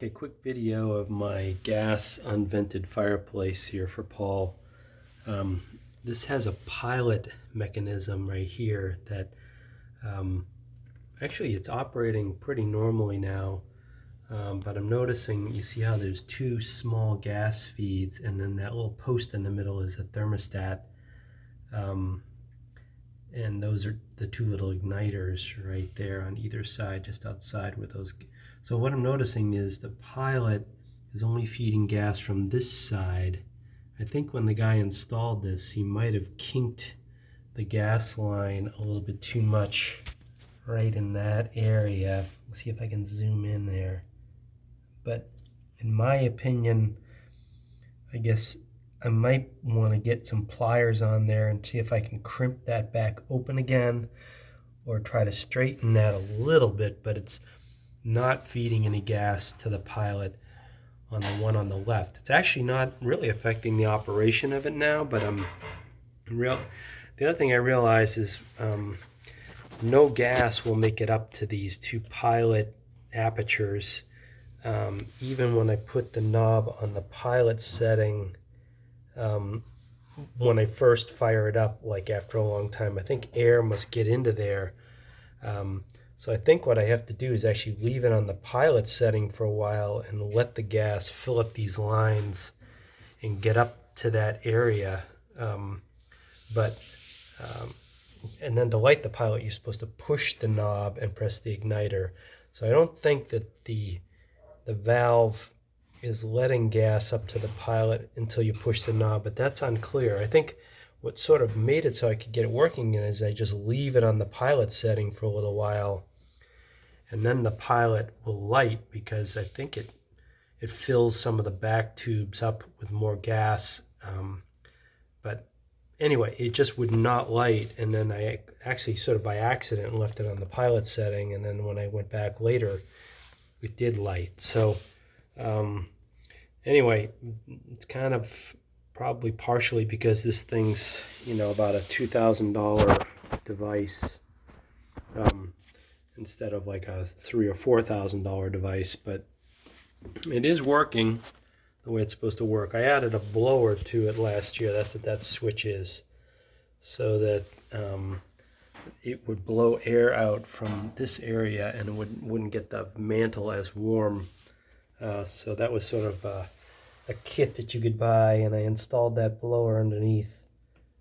A quick video of my gas unvented fireplace here for Paul. This has a pilot mechanism right here that actually it's operating pretty normally now, but I'm noticing, you see how there's two small gas feeds and then that little post in the middle is a thermostat, and those are the two little igniters right there on either side, just outside with those. So what I'm noticing is the pilot is only feeding gas from this side. I think when the guy installed this, he might have kinked the gas line a little bit too much right in that area. Let's see if I can zoom in there. But in my opinion, I guess I might want to get some pliers on there and see if I can crimp that back open again, or try to straighten that a little bit, but it's not feeding any gas to the pilot on the one on the left. It's actually not really affecting the operation of it now, but the other thing I realize is no gas will make it up to these two pilot apertures. Even when I put the knob on the pilot setting, when I first fire it up, like after a long time, I think air must get into there. So I think what I have to do is actually leave it on the pilot setting for a while and let the gas fill up these lines and get up to that area. And then to light the pilot, you're supposed to push the knob and press the igniter. So I don't think that the valve is letting gas up to the pilot until you push the knob, but that's unclear. I think what sort of made it so I could get it working is I just leave it on the pilot setting for a little while, and then the pilot will light, because I think it fills some of the back tubes up with more gas. But anyway, it just would not light, and then I actually sort of by accident left it on the pilot setting, and then when I went back later, it did light. So anyway, it's kind of probably partially because this thing's, about a $2,000 device, instead of like a $3,000 or $4,000 device, but it is working the way it's supposed to work. I added a blower to it last year. That's what that switch is, so that it would blow air out from this area and it wouldn't get the mantle as warm. So that was sort of a kit that you could buy, and I installed that blower underneath,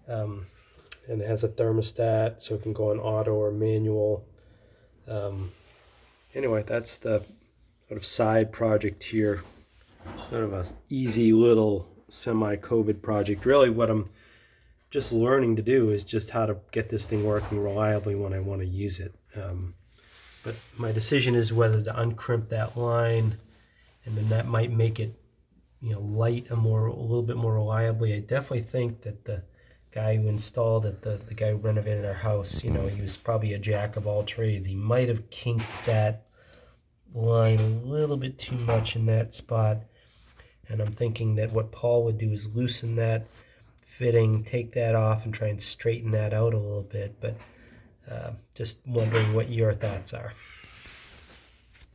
and it has a thermostat so it can go on auto or manual. Anyway, that's the sort of side project here, sort of a easy little semi-COVID project. Really what I'm just learning to do is just how to get this thing working reliably when I want to use it. But my decision is whether to uncrimp that line, and then that might make it light a little bit more reliably. I definitely think that the guy who installed it, the guy who renovated our house, he was probably a jack of all trades. He might have kinked that line a little bit too much in that spot, and I'm thinking that what Paul would do is loosen that fitting, take that off, and try and straighten that out a little bit. But just wondering what your thoughts are.